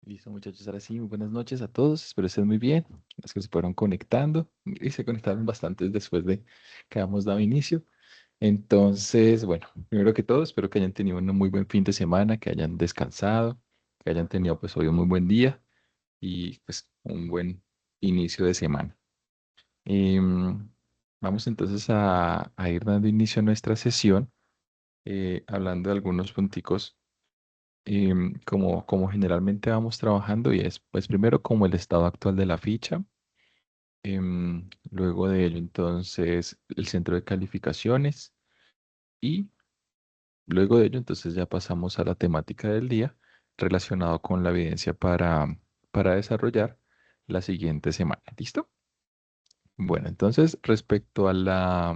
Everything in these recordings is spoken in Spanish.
Listo, muchachos. Ahora sí, muy buenas noches a todos. Espero estén muy bien. Los que se fueron conectando y se conectaron bastantes después de que habíamos dado inicio. Entonces, bueno, primero que todo, espero que hayan tenido un muy buen fin de semana, que hayan descansado, que hayan tenido pues hoy un muy buen día y pues un buen inicio de semana. Em, Vamos entonces a ir dando inicio a nuestra sesión, hablando de algunos punticos como generalmente vamos trabajando y es pues primero como el estado actual de la ficha, luego de ello entonces el centro de calificaciones y luego de ello entonces ya pasamos a la temática del día relacionado con la evidencia para desarrollar la siguiente semana. ¿Listo? Bueno, entonces respecto a la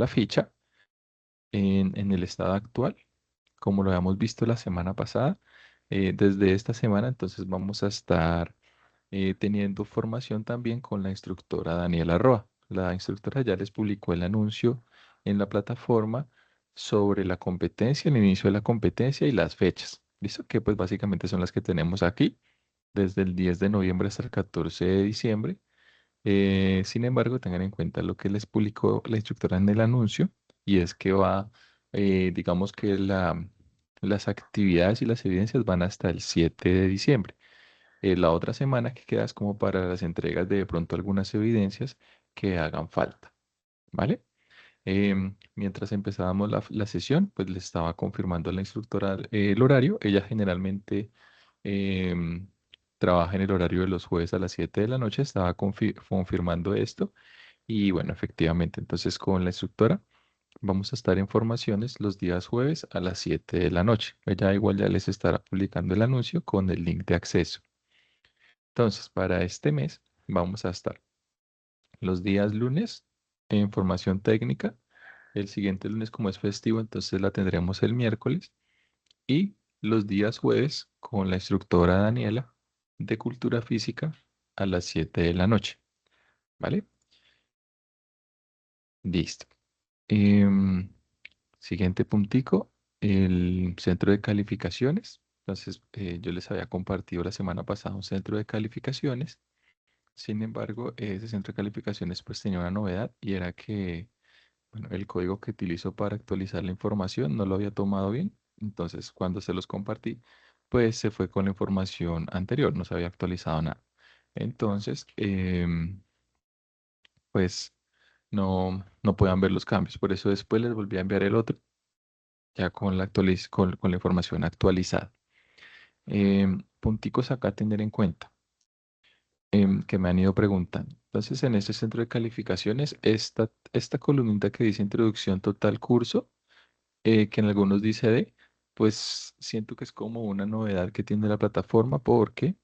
ficha en el estado actual, como lo habíamos visto la semana pasada, desde esta semana entonces vamos a estar teniendo formación también con la instructora Daniela Roa. La instructora ya les publicó el anuncio en la plataforma sobre la competencia, el inicio de la competencia y las fechas. ¿Listo? Que pues básicamente son las que tenemos aquí, desde el 10 de noviembre hasta el 14 de diciembre. Sin embargo, tengan en cuenta lo que les publicó la instructora en el anuncio y es que digamos que las actividades y las evidencias van hasta el 7 de diciembre. La otra semana que queda es como para las entregas de pronto algunas evidencias que hagan falta, ¿vale? Mientras empezábamos la sesión, pues le estaba confirmando a la instructora el horario. Ella generalmente em, trabaja en el horario de los jueves a las 7 de la noche. Estaba confirmando esto. Y bueno, efectivamente, entonces con la instructora vamos a estar en formaciones los días jueves a las 7 de la noche. Ella igual ya les estará publicando el anuncio con el link de acceso. Entonces, para este mes vamos a estar los días lunes en formación técnica. El siguiente lunes, como es festivo, entonces la tendremos el miércoles. Y los días jueves con la instructora Daniela de Cultura Física a las 7 de la noche. ¿Vale? Listo. Em, Siguiente puntico, el centro de calificaciones. Entonces, yo les había compartido la semana pasada un centro de calificaciones. Sin embargo, ese centro de calificaciones pues tenía una novedad y era que bueno, el código que utilizo para actualizar la información no lo había tomado bien. Entonces, cuando se los compartí, pues se fue con la información anterior, no se había actualizado nada. Entonces, pues no puedan ver los cambios. Por eso después les volví a enviar el otro, ya con con la información actualizada. Punticos acá a tener en cuenta, que me han ido preguntando. Entonces, en este centro de calificaciones, esta columnita que dice introducción total curso, que en algunos dice D, pues siento que es como una novedad que tiene la plataforma porque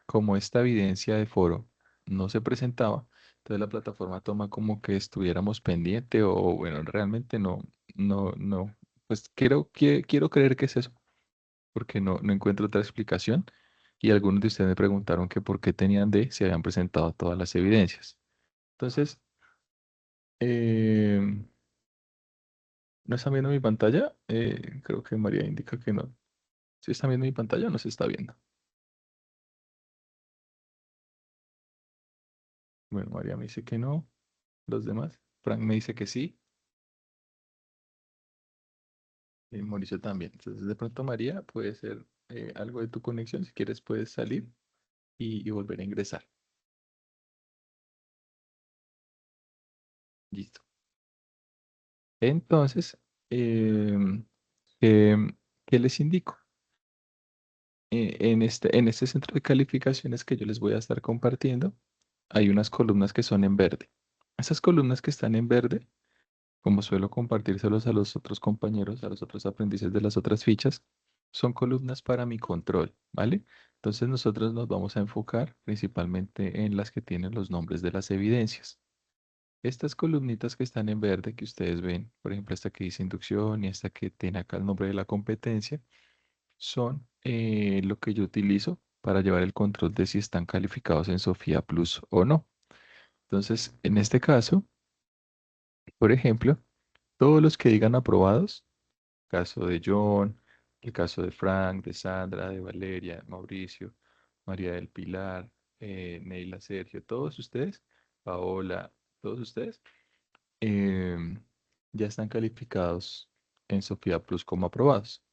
como esta evidencia de foro no se presentaba, entonces la plataforma toma como que estuviéramos pendiente o bueno, realmente no, pues quiero creer que es eso, porque no encuentro otra explicación y algunos de ustedes me preguntaron que por qué tenían D si habían presentado todas las evidencias. Entonces, eh, ¿no están viendo mi pantalla? Creo que María indica que no. ¿Sí están viendo mi pantalla o no se está viendo? Bueno, María me dice que no. Los demás. Frank me dice que sí. Y Mauricio también. Entonces, de pronto, María, puede ser algo de tu conexión. Si quieres, puedes salir y volver a ingresar. Listo. Entonces, em, em, ¿qué les indico? En este centro de calificaciones que yo les voy a estar compartiendo, hay unas columnas que son en verde. Esas columnas que están en verde, como suelo compartírselos a los otros compañeros, a los otros aprendices de las otras fichas, son columnas para mi control, ¿vale? Entonces nosotros nos vamos a enfocar principalmente en las que tienen los nombres de las evidencias. Estas columnitas que están en verde que ustedes ven, por ejemplo, esta que dice inducción y esta que tiene acá el nombre de la competencia, son lo que yo utilizo para llevar el control de si están calificados en Sofía Plus o no. Entonces, en este caso, por ejemplo, todos los que digan aprobados, caso de John, El caso de Frank, de Sandra, de Valeria, Mauricio, María del Pilar, Neila, Sergio, todos ustedes, Paola, todos ustedes, em, ya están calificados en Sofía Plus como aprobados.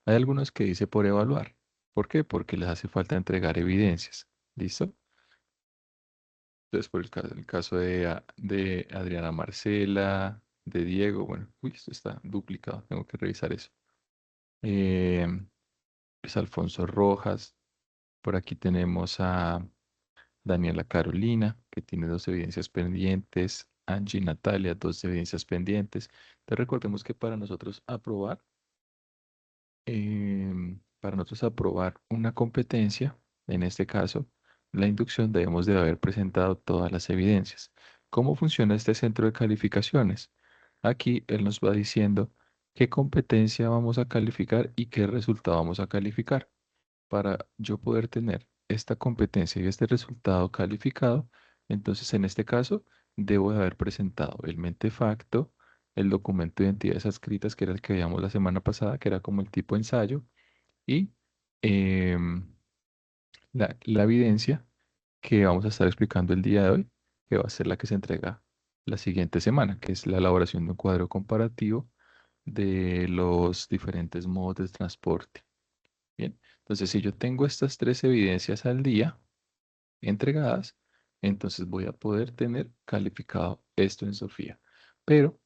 Hay algunos que dice por evaluar. ¿Por qué? Porque les hace falta entregar evidencias. ¿Listo? Entonces, por el caso de Adriana Marcela, de Diego, bueno, uy, esto está duplicado, tengo que revisar eso. Em, es Alfonso Rojas. Por aquí tenemos a Daniela Carolina, que tiene dos evidencias pendientes. Angie Natalia, dos evidencias pendientes. Entonces recordemos que para nosotros aprobar una competencia, en este caso, la inducción, debemos de haber presentado todas las evidencias. ¿Cómo funciona este centro de calificaciones? Aquí él nos va diciendo qué competencia vamos a calificar y qué resultado vamos a calificar. Para yo poder tener esta competencia y este resultado calificado, entonces en este caso debo de haber presentado el mentefacto, el documento de identidades adscritas, que era el que veíamos la semana pasada, que era como el tipo ensayo, y em, la evidencia que vamos a estar explicando el día de hoy, que va a ser la que se entrega la siguiente semana, que es la elaboración de un cuadro comparativo de los diferentes modos de transporte. Bien, entonces si yo tengo estas tres evidencias al día entregadas, entonces voy a poder tener calificado esto en Sofía. Pero,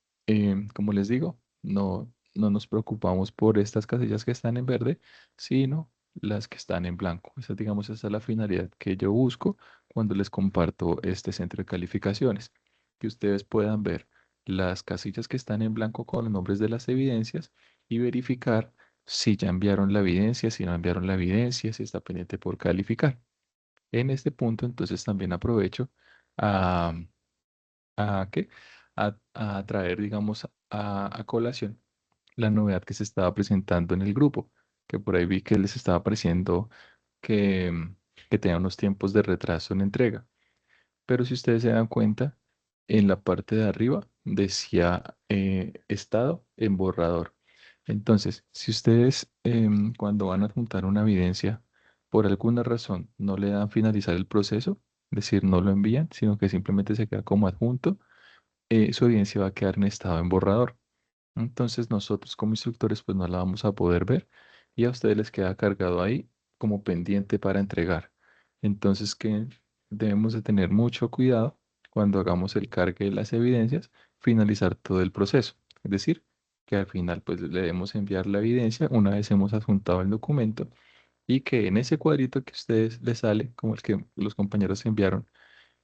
como les digo, no nos preocupamos por estas casillas que están en verde, sino las que están en blanco. Esa es la finalidad que yo busco cuando les comparto este centro de calificaciones, que ustedes puedan ver las casillas que están en blanco con los nombres de las evidencias y verificar si ya enviaron la evidencia, si no enviaron la evidencia, si está pendiente por calificar. En este punto, entonces también aprovecho a, ¿qué? A traer, digamos, a colación la novedad que se estaba presentando en el grupo, que por ahí vi que les estaba pareciendo que, que tenía unos tiempos de retraso en entrega. Pero si ustedes se dan cuenta, en la parte de arriba decía estado en borrador. Entonces, si ustedes cuando van a adjuntar una evidencia, por alguna razón no le dan finalizar el proceso, es decir, no lo envían, sino que simplemente se queda como adjunto, su evidencia va a quedar en estado en borrador. Entonces nosotros como instructores pues no la vamos a poder ver y a ustedes les queda cargado ahí como pendiente para entregar. Entonces que debemos de tener mucho cuidado cuando hagamos el cargue de las evidencias, finalizar todo el proceso. Es decir, que al final pues le debemos enviar la evidencia una vez hemos adjuntado el documento y que en ese cuadrito que a ustedes les sale, como el que los compañeros enviaron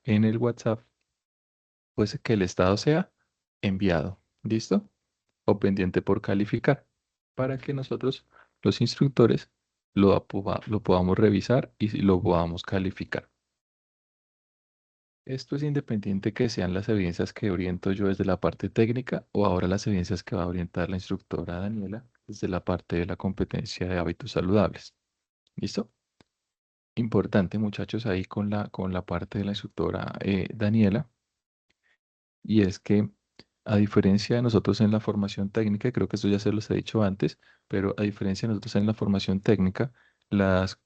en el WhatsApp, pues que el estado sea enviado. ¿Listo? O pendiente por calificar, para que nosotros, los instructores, lo podamos revisar y lo podamos calificar. Esto es independiente que sean las evidencias que oriento yo desde la parte técnica o ahora las evidencias que va a orientar la instructora Daniela desde la parte de la competencia de hábitos saludables. ¿Listo? Importante, muchachos, ahí con la parte de la instructora Daniela. Y es que, a diferencia de nosotros en la formación técnica, y creo que esto ya se los he dicho antes, pero a diferencia de nosotros en la formación técnica, las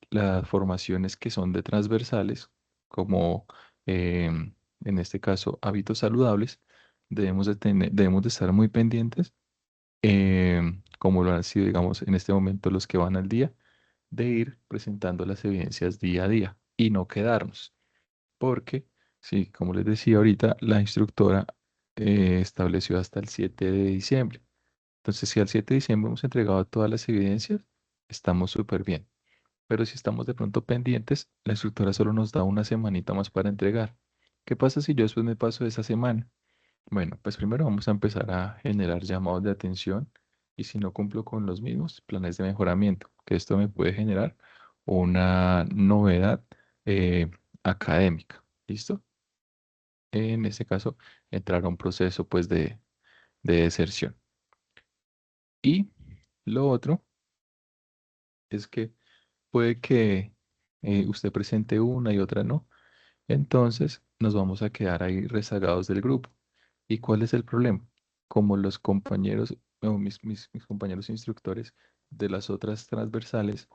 formaciones que son de transversales, como en este caso hábitos saludables, debemos de estar muy pendientes, como lo han sido, digamos, en este momento los que van al día, de ir presentando las evidencias día a día y no quedarnos. Porque, sí, como les decía ahorita, la instructora estableció hasta el 7 de diciembre. Entonces, si al 7 de diciembre hemos entregado todas las evidencias, estamos súper bien. Pero si estamos de pronto pendientes, la instructora solo nos da una semanita más para entregar. ¿Qué pasa si yo después me paso de esa semana? Bueno, pues primero vamos a empezar a generar llamados de atención y si no cumplo con los mismos planes de mejoramiento, que esto me puede generar una novedad académica. ¿Listo? En este caso, entrar a un proceso pues de deserción. Y lo otro es que puede que usted presente una y otra no. Entonces nos vamos a quedar ahí rezagados del grupo. ¿Y cuál es el problema? Como los compañeros, o mis compañeros instructores de las otras transversales,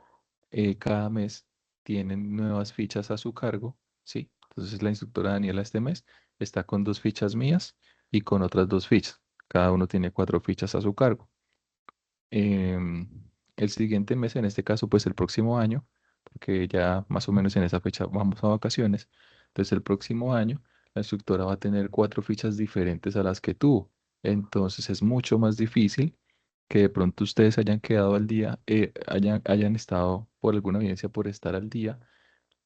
cada mes tienen nuevas fichas a su cargo, ¿sí? Entonces la instructora Daniela este mes está con 2 fichas mías y con otras 2 fichas. Cada uno tiene 4 fichas a su cargo. Em, el siguiente mes, en este caso, pues el próximo año, porque ya más o menos en esa fecha vamos a vacaciones. Entonces el próximo año la instructora va a tener 4 fichas diferentes a las que tuvo. Entonces es mucho más difícil que de pronto ustedes hayan quedado al día, hayan estado por alguna evidencia por estar al día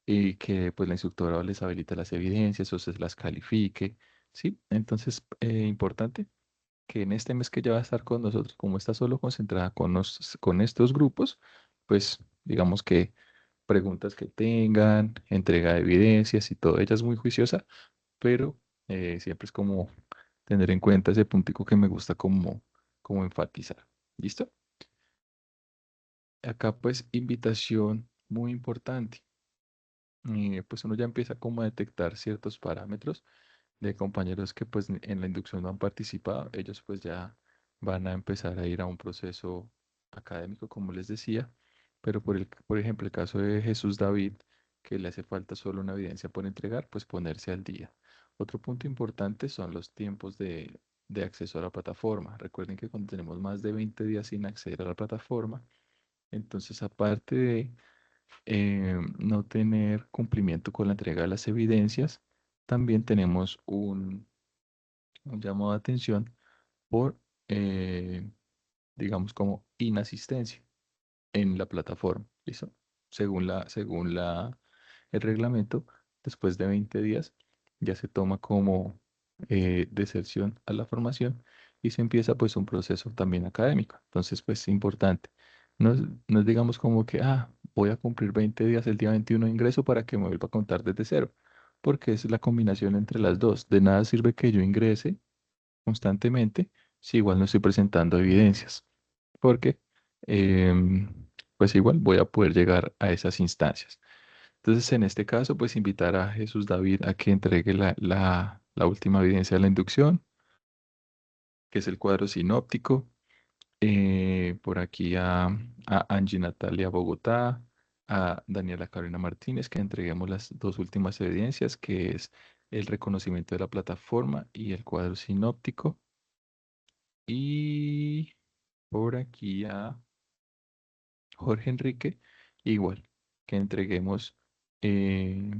y que pues la instructora les habilite las evidencias o se las califique, ¿sí? Entonces, importante que en este mes que ya va a estar con nosotros, como está solo concentrada con estos grupos, pues digamos que preguntas que tengan, entrega de evidencias y todo, ella es muy juiciosa, pero siempre es como tener en cuenta ese puntico que me gusta como enfatizar. ¿Listo? Acá pues invitación muy importante. Pues uno ya empieza como a detectar ciertos parámetros de compañeros que pues en la inducción no han participado, ellos pues ya van a empezar a ir a un proceso académico, como les decía, pero por ejemplo, el caso de Jesús David, que le hace falta solo una evidencia por entregar, pues ponerse al día. Otro punto importante son los tiempos de acceso a la plataforma. Recuerden que cuando tenemos más de 20 días sin acceder a la plataforma, entonces aparte de no tener cumplimiento con la entrega de las evidencias, también tenemos un llamado de atención por, eh, digamos, como inasistencia en la plataforma. ¿Listo? El reglamento, después de 20 días, ya se toma como deserción a la formación y se empieza pues un proceso también académico. Entonces, pues importante. No es digamos como que, voy a cumplir 20 días el día 21 de ingreso para que me vuelva a contar desde cero, porque es la combinación entre las dos. De nada sirve que yo ingrese constantemente si igual no estoy presentando evidencias, porque em, pues igual voy a poder llegar a esas instancias. Entonces, en este caso, pues invitar a Jesús David a que entregue la última evidencia de la inducción, que es el cuadro sinóptico. Por aquí a Angie Natalia Bogotá, a Daniela Carolina Martínez, que entreguemos las 2 últimas evidencias, que es el reconocimiento de la plataforma y el cuadro sinóptico. Y por aquí a Jorge Enrique, igual, que entreguemos eh,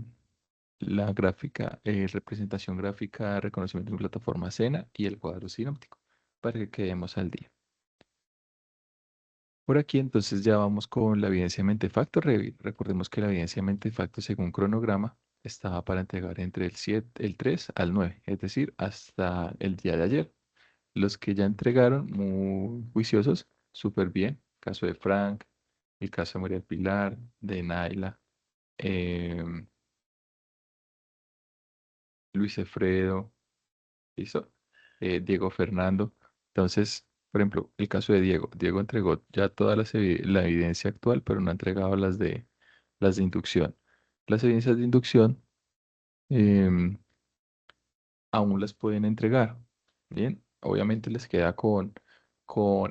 la gráfica, representación gráfica, reconocimiento en plataforma Sena y el cuadro sinóptico, para que quedemos al día. Por aquí entonces ya vamos con la evidencia de mentefacto. Recordemos que la evidencia de mentefacto según cronograma estaba para entregar entre el 3 al 9, es decir, hasta el día de ayer. Los que ya entregaron, muy juiciosos, súper bien. Caso de Frank, el caso de María del Pilar, de Naila, em, Luis Efredo, ¿listo? Diego Fernando. Entonces, por ejemplo, el caso de Diego. Diego entregó ya toda la evidencia actual, pero no ha entregado las de inducción. Las evidencias de inducción em, aún las pueden entregar. Bien, obviamente les queda con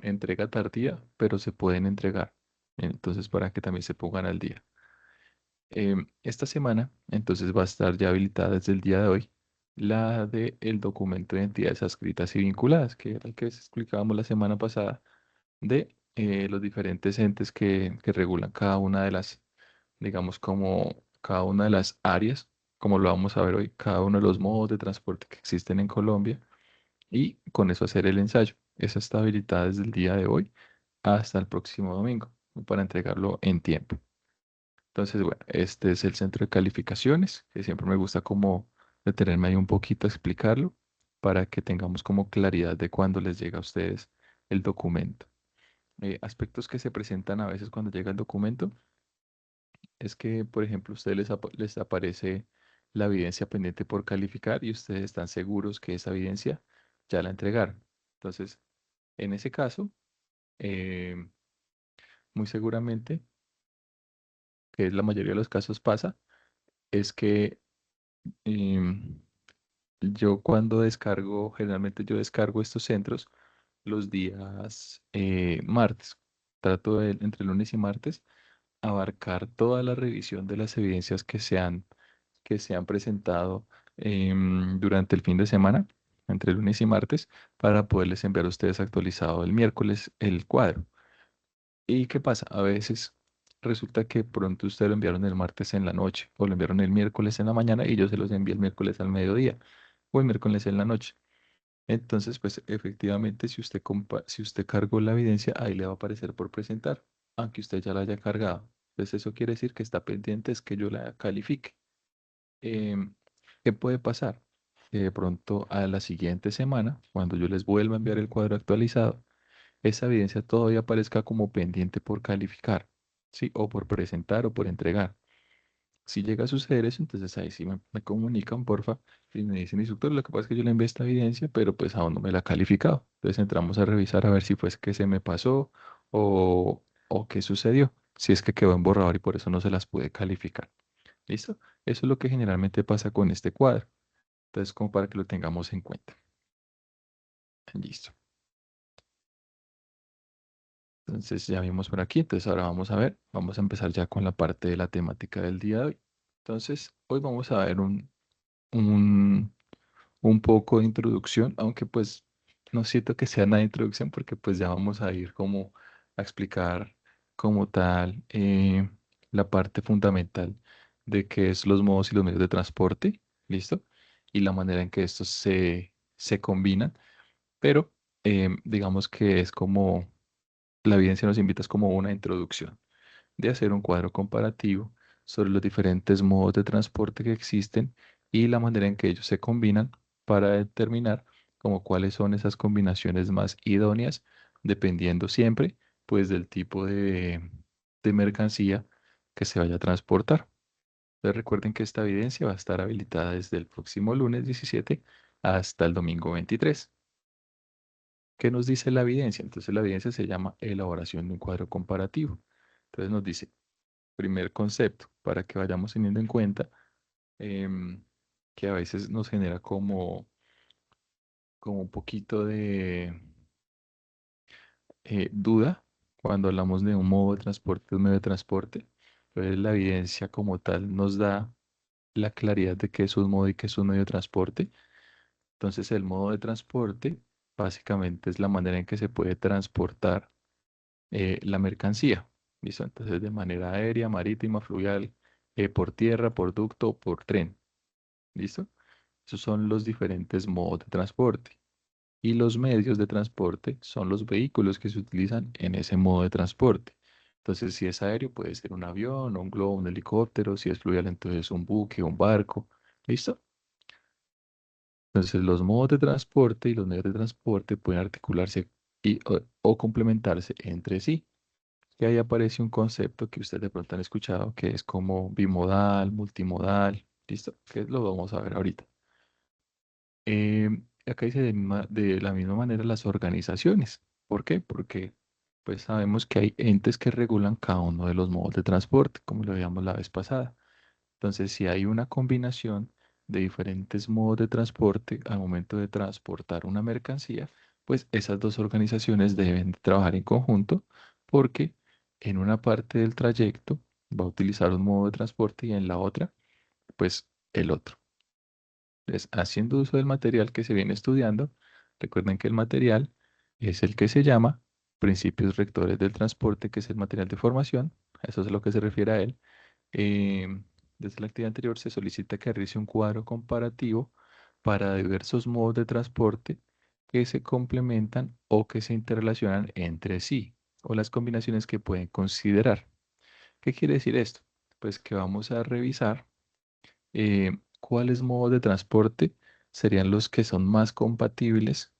entrega tardía, pero se pueden entregar. Entonces, para que también se pongan al día. Esta semana, entonces va a estar ya habilitada desde el día de hoy la de el documento de entidades adscritas y vinculadas, que era el que explicábamos la semana pasada, de los diferentes entes que regulan cada una de las, digamos, como cada una de las áreas, como lo vamos a ver hoy, cada uno de los modos de transporte que existen en Colombia, y con eso hacer el ensayo. Esa está habilitada desde el día de hoy hasta el próximo domingo para entregarlo en tiempo. Entonces, bueno, este es el centro de calificaciones, que siempre me gusta como detenerme ahí un poquito a explicarlo para que tengamos como claridad de cuándo les llega a ustedes el documento. Aspectos que se presentan a veces cuando llega el documento es que, por ejemplo, a ustedes les aparece la evidencia pendiente por calificar y ustedes están seguros que esa evidencia ya la entregaron. Entonces, en ese caso, eh, muy seguramente, que es la mayoría de los casos pasa, es que em, yo cuando generalmente yo descargo estos centros los días martes. trato de, entre lunes y martes, abarcar toda la revisión de las evidencias que se han presentado durante el fin de semana, entre lunes y martes, para poderles enviar a ustedes actualizado el miércoles el cuadro. ¿Y qué pasa? A veces resulta que pronto ustedes lo enviaron el martes en la noche o lo enviaron el miércoles en la mañana y yo se los envié el miércoles al mediodía o el miércoles en la noche. Entonces, pues efectivamente, si usted cargó la evidencia, ahí le va a aparecer por presentar, aunque usted ya la haya cargado. Entonces, eso quiere decir que está pendiente, es que yo la califique. Em, ¿Qué puede pasar? Que de pronto a la siguiente semana, cuando yo les vuelva a enviar el cuadro actualizado, esa evidencia todavía aparezca como pendiente por calificar, ¿sí? O por presentar o por entregar. Si llega a suceder eso, entonces ahí sí me comunican, porfa, y me dicen, instructor, lo que pasa es que yo le envié esta evidencia, pero pues aún no me la ha calificado. Entonces entramos a revisar a ver si fue que se me pasó o qué sucedió, si es que quedó en borrador y por eso no se las pude calificar. ¿Listo? Eso es lo que generalmente pasa con este cuadro. Entonces, como para que lo tengamos en cuenta. Listo. Entonces ya vimos por aquí. Entonces ahora vamos a ver, vamos a empezar ya con la parte de la temática del día de hoy. Entonces, hoy vamos a ver un, un poco de introducción, aunque pues no siento que sea nada de introducción porque pues ya vamos a ir como a explicar como tal la parte fundamental de qué es los modos y los medios de transporte, ¿listo? Y la manera en que estos se combinan, pero digamos que es como la evidencia nos invita es como una introducción de hacer un cuadro comparativo sobre los diferentes modos de transporte que existen y la manera en que ellos se combinan para determinar como cuáles son esas combinaciones más idóneas, dependiendo siempre pues del tipo de mercancía que se vaya a transportar. Entonces recuerden que esta evidencia va a estar habilitada desde el próximo lunes 17 hasta el domingo 23. ¿Qué nos dice la evidencia? Entonces la evidencia se llama elaboración de un cuadro comparativo. Entonces nos dice, primer concepto, para que vayamos teniendo en cuenta em, que a veces nos genera como un poquito de duda cuando hablamos de un modo de transporte, un medio de transporte. Entonces la evidencia como tal nos da la claridad de qué es un modo y qué es un medio de transporte. Entonces el modo de transporte básicamente es la manera en que se puede transportar la mercancía. ¿Listo? Entonces de manera aérea, marítima, fluvial, por tierra, por ducto o por tren. ¿Listo? Esos son los diferentes modos de transporte. Y los medios de transporte son los vehículos que se utilizan en ese modo de transporte. Entonces, si es aéreo, puede ser un avión, un globo, un helicóptero. Si es fluvial, entonces un buque, un barco. ¿Listo? Entonces, los modos de transporte y los medios de transporte pueden articularse o complementarse entre sí. Y ahí aparece un concepto que ustedes de pronto han escuchado, que es como bimodal, multimodal. ¿Listo? Que lo vamos a ver ahorita. Acá dice de la misma manera las organizaciones. ¿Por qué? Porque pues sabemos que hay entes que regulan cada uno de los modos de transporte, como lo veíamos la vez pasada. Entonces, si hay una combinación de diferentes modos de transporte al momento de transportar una mercancía, pues esas dos organizaciones deben de trabajar en conjunto porque en una parte del trayecto va a utilizar un modo de transporte y en la otra, pues el otro. Entonces, haciendo uso del material que se viene estudiando, recuerden que el material es el que se llama Principios Rectores del Transporte, que es el material de formación. Eso es a lo que se refiere a él. Desde la actividad anterior se solicita que realice un cuadro comparativo para diversos modos de transporte que se complementan o que se interrelacionan entre sí, o las combinaciones que pueden considerar. ¿Qué quiere decir esto? Pues que vamos a revisar cuáles modos de transporte serían los que son más compatibles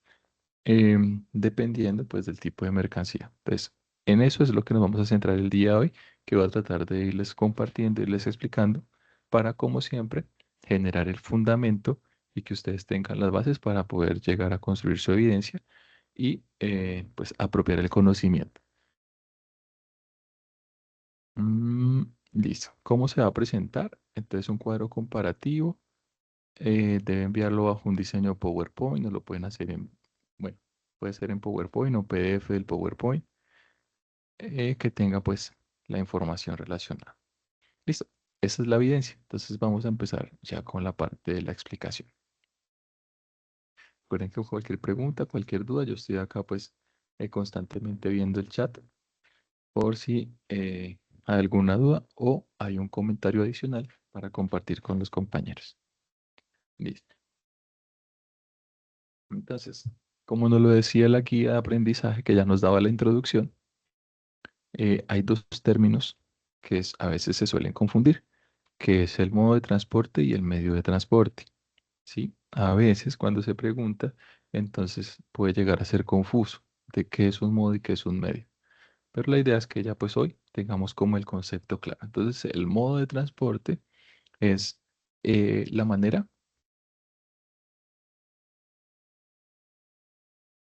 dependiendo pues del tipo de mercancía. Entonces, en eso es lo que nos vamos a centrar el día de hoy, que voy a tratar de irles compartiendo, irles explicando para, como siempre, generar el fundamento y que ustedes tengan las bases para poder llegar a construir su evidencia y pues apropiar el conocimiento. Listo. ¿Cómo se va a presentar? Entonces, un cuadro comparativo. Debe enviarlo bajo un diseño PowerPoint, no lo pueden hacer en, bueno, puede ser en PowerPoint o PDF del PowerPoint. que tenga pues la información relacionada. Listo, esa es la evidencia. Entonces vamos a empezar ya con la parte de la explicación. Recuerden que cualquier pregunta, cualquier duda, yo estoy acá pues constantemente viendo el chat por si hay alguna duda o hay un comentario adicional para compartir con los compañeros. Listo. Entonces, como nos lo decía la guía de aprendizaje que ya nos daba la introducción, hay dos términos que a veces se suelen confundir, que es el modo de transporte y el medio de transporte. ¿Sí? A veces cuando se pregunta, entonces puede llegar a ser confuso de qué es un modo y qué es un medio. Pero la idea es que ya pues hoy tengamos como el concepto claro. Entonces, el modo de transporte es la manera.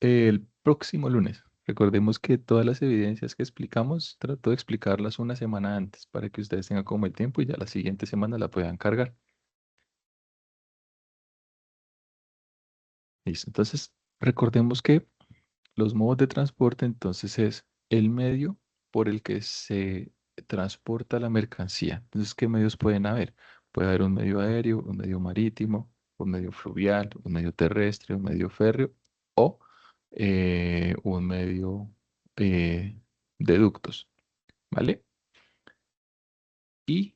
El próximo lunes. Recordemos que todas las evidencias que explicamos, trato de explicarlas una semana antes para que ustedes tengan como el tiempo y ya la siguiente semana la puedan cargar. Listo. Entonces, recordemos que los modos de transporte entonces es el medio por el que se transporta la mercancía. Entonces, ¿qué medios pueden haber? Puede haber un medio aéreo, un medio marítimo, un medio fluvial, un medio terrestre, un medio férreo o un medio eh, de ductos, ¿vale? Y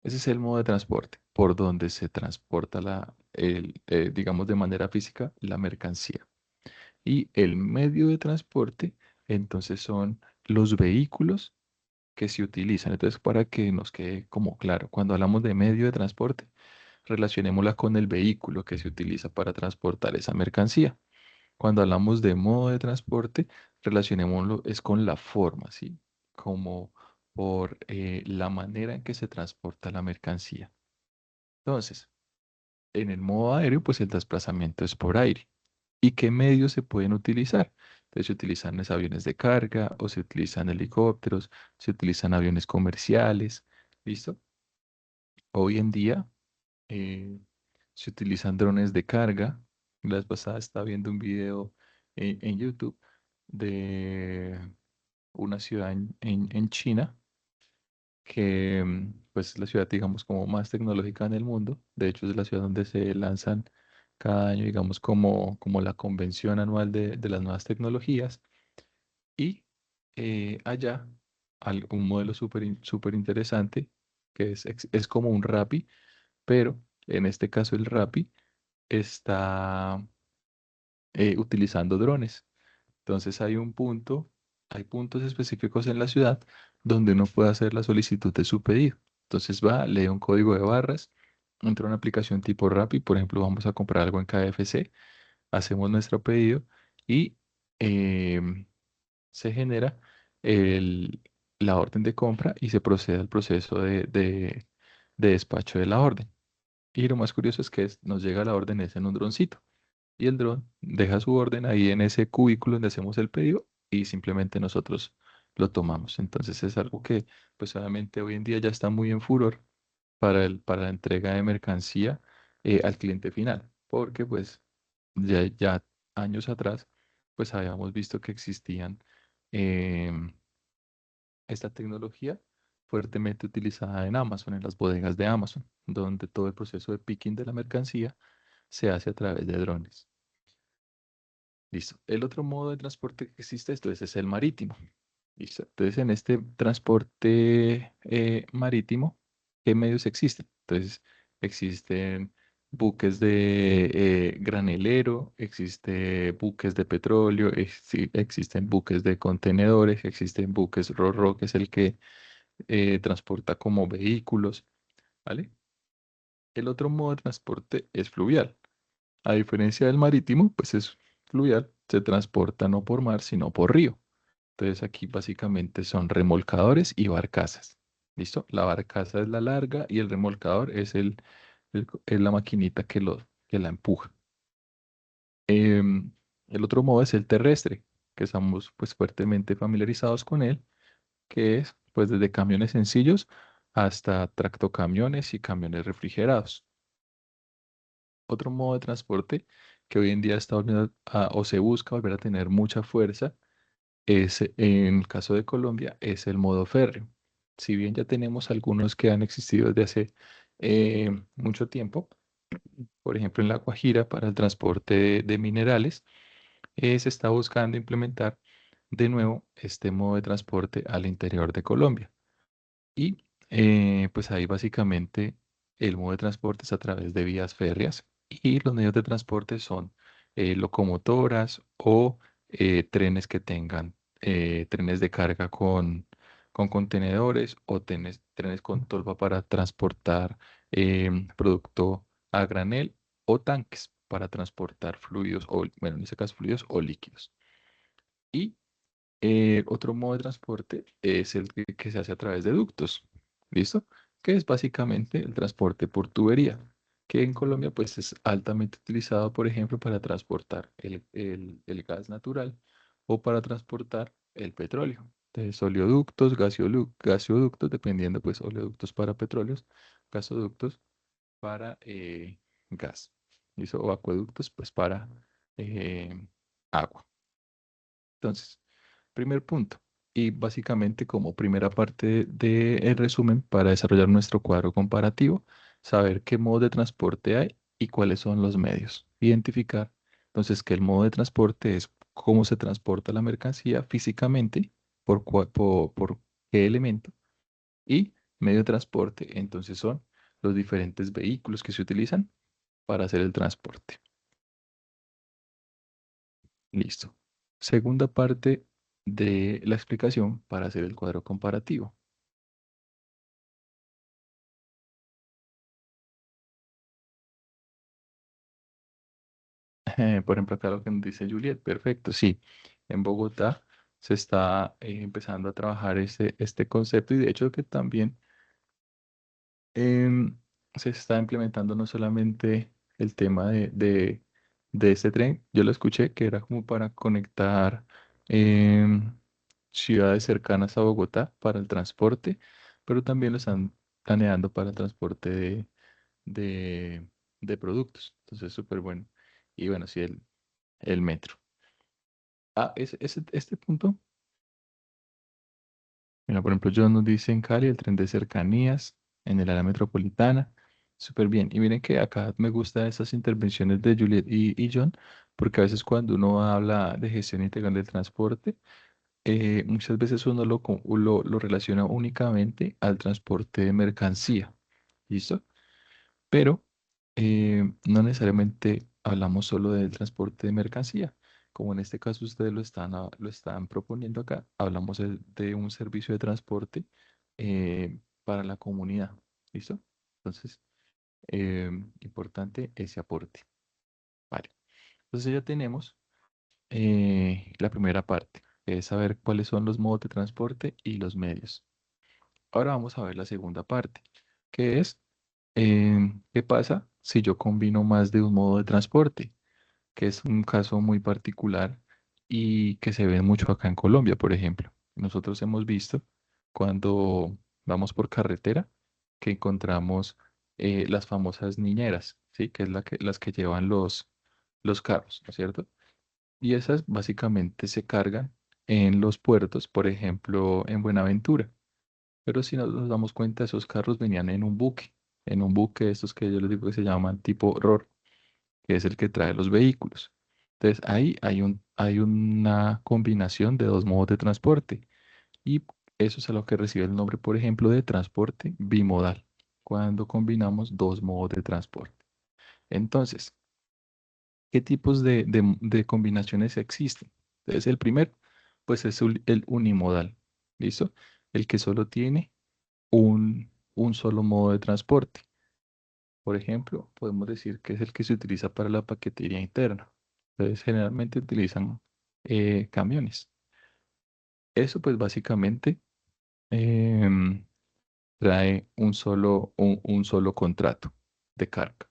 ese es el modo de transporte por donde se transporta digamos de manera física, la mercancía. Y el medio de transporte, entonces son los vehículos que se utilizan. Entonces, para que nos quede como claro, cuando hablamos de medio de transporte, relacionémosla con el vehículo que se utiliza para transportar esa mercancía. Cuando hablamos de modo de transporte, relacionémoslo es con la forma, ¿sí? Como por la manera en que se transporta la mercancía. Entonces, en el modo aéreo, pues el desplazamiento es por aire. ¿Y qué medios se pueden utilizar? Entonces se utilizan los aviones de carga o se utilizan helicópteros, se utilizan aviones comerciales, ¿listo? Hoy en día eh, se utilizan drones de carga. La vez pasada estaba viendo un video en YouTube de una ciudad en China que pues es la ciudad, digamos, como más tecnológica en el mundo. De hecho, es la ciudad donde se lanzan cada año, digamos, como la convención anual de las nuevas tecnologías. Y allá, un modelo súper interesante, que es como un Rappi, pero en este caso el Rappi está utilizando drones. Entonces hay puntos específicos en la ciudad donde uno puede hacer la solicitud de su pedido. Entonces va, lee un código de barras, entra a una aplicación tipo Rappi, por ejemplo, vamos a comprar algo en KFC, hacemos nuestro pedido y em, se genera el- la orden de compra y se procede al proceso de despacho de la orden. Y lo más curioso es que nos llega la orden es en un droncito y el dron deja su orden ahí en ese cubículo donde hacemos el pedido y simplemente nosotros lo tomamos. Entonces es algo que pues obviamente hoy en día ya está muy en furor para la entrega de mercancía al cliente final, porque pues ya años atrás pues habíamos visto que existían em, esta tecnología fuertemente utilizada en Amazon, en las bodegas de Amazon, donde todo el proceso de picking de la mercancía se hace a través de drones. Listo. El otro modo de transporte que existe, esto es el marítimo. Listo. Entonces, en este transporte marítimo, ¿qué medios existen? Entonces, existen buques de granelero, existen buques de petróleo, existen buques de contenedores, existen buques ro-ro, que es el que transporta como vehículos, ¿vale? El otro modo de transporte es fluvial. A diferencia del marítimo, pues es fluvial, se transporta no por mar, sino por río. Entonces aquí básicamente son remolcadores y barcazas. ¿Listo? La barcaza es la larga y el remolcador es es la maquinita que la empuja. Em, el otro modo es el terrestre, que estamos pues fuertemente familiarizados con él, que es pues desde camiones sencillos hasta tractocamiones y camiones refrigerados. Otro modo de transporte que hoy en día está volviendo o se busca volver a tener mucha fuerza en el caso de Colombia, es el modo férreo. Si bien ya tenemos algunos que han existido desde hace mucho tiempo, por ejemplo en La Guajira para el transporte de minerales, se está buscando implementar de nuevo este modo de transporte al interior de Colombia. Y pues ahí básicamente el modo de transporte es a través de vías férreas y los medios de transporte son locomotoras o trenes que tengan trenes de carga con contenedores o trenes con tolva para transportar producto a granel o tanques para transportar fluidos o, bueno, en este caso fluidos o líquidos. Y otro modo de transporte es el que se hace a través de ductos, ¿listo? Que es básicamente el transporte por tubería, que en Colombia pues es altamente utilizado, por ejemplo, para transportar el gas natural o para transportar el petróleo. Entonces, oleoductos, gasoductos, dependiendo pues oleoductos para petróleos, gasoductos para gas, ¿listo? O acueductos pues para agua. Entonces, primer punto. Y básicamente como primera parte del resumen para desarrollar nuestro cuadro comparativo, saber qué modo de transporte hay y cuáles son los medios. Identificar entonces que el modo de transporte es cómo se transporta la mercancía físicamente, por qué elemento, y medio de transporte entonces son los diferentes vehículos que se utilizan para hacer el transporte. Listo. Segunda parte de la explicación para hacer el cuadro comparativo. Por ejemplo, acá lo que nos dice Juliet, perfecto, sí. En Bogotá se está empezando a trabajar este concepto y de hecho que también em, se está implementando no solamente el tema de este tren, yo lo escuché que era como para conectar em, ciudades cercanas a Bogotá para el transporte, pero también lo están planeando para el transporte de, de productos. Entonces, súper bueno. Y bueno, sí, el metro. Ah, este punto. Mira, por ejemplo, John nos dice en Cali el tren de cercanías en el área metropolitana. Súper bien. Y miren que acá me gustan esas intervenciones de Juliet y John, porque a veces cuando uno habla de gestión integral del transporte, muchas veces uno lo relaciona únicamente al transporte de mercancía. ¿Listo? Pero no necesariamente hablamos solo del transporte de mercancía. Como en este caso ustedes lo están proponiendo acá, hablamos de un servicio de transporte para la comunidad. ¿Listo? Entonces, importante ese aporte. Vale. Entonces ya tenemos la primera parte, que es saber cuáles son los modos de transporte y los medios. Ahora vamos a ver la segunda parte, que es ¿qué pasa si yo combino más de un modo de transporte? Que es un caso muy particular y que se ve mucho acá en Colombia, por ejemplo. Nosotros hemos visto cuando vamos por carretera que encontramos las famosas niñeras, ¿sí? Que es las que llevan los carros, ¿no es cierto? Y esas básicamente se cargan en los puertos, por ejemplo, en Buenaventura. Pero si nos damos cuenta, esos carros venían en un buque, estos que yo les digo que se llaman tipo ROR, que es el que trae los vehículos. Entonces ahí hay una combinación de dos modos de transporte y eso es a lo que recibe el nombre, por ejemplo, de transporte bimodal, cuando combinamos dos modos de transporte. Entonces, ¿qué tipos de combinaciones existen? Entonces, el primero, pues es el unimodal, ¿listo? El que solo tiene un solo modo de transporte. Por ejemplo, podemos decir que es el que se utiliza para la paquetería interna. Entonces, generalmente utilizan camiones. Eso, pues, básicamente em, trae un solo contrato de carga.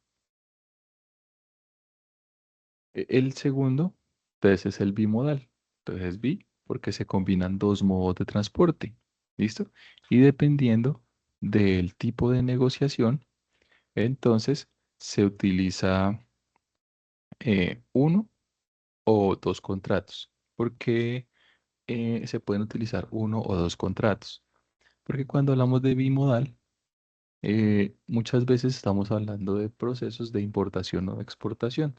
El segundo, entonces, es el bimodal. Entonces, es bi porque se combinan dos modos de transporte. ¿Listo? Y dependiendo del tipo de negociación, entonces se utiliza uno o dos contratos. ¿Por qué? se pueden utilizar uno o dos contratos. Porque cuando hablamos de bimodal, muchas veces estamos hablando de procesos de importación o de exportación.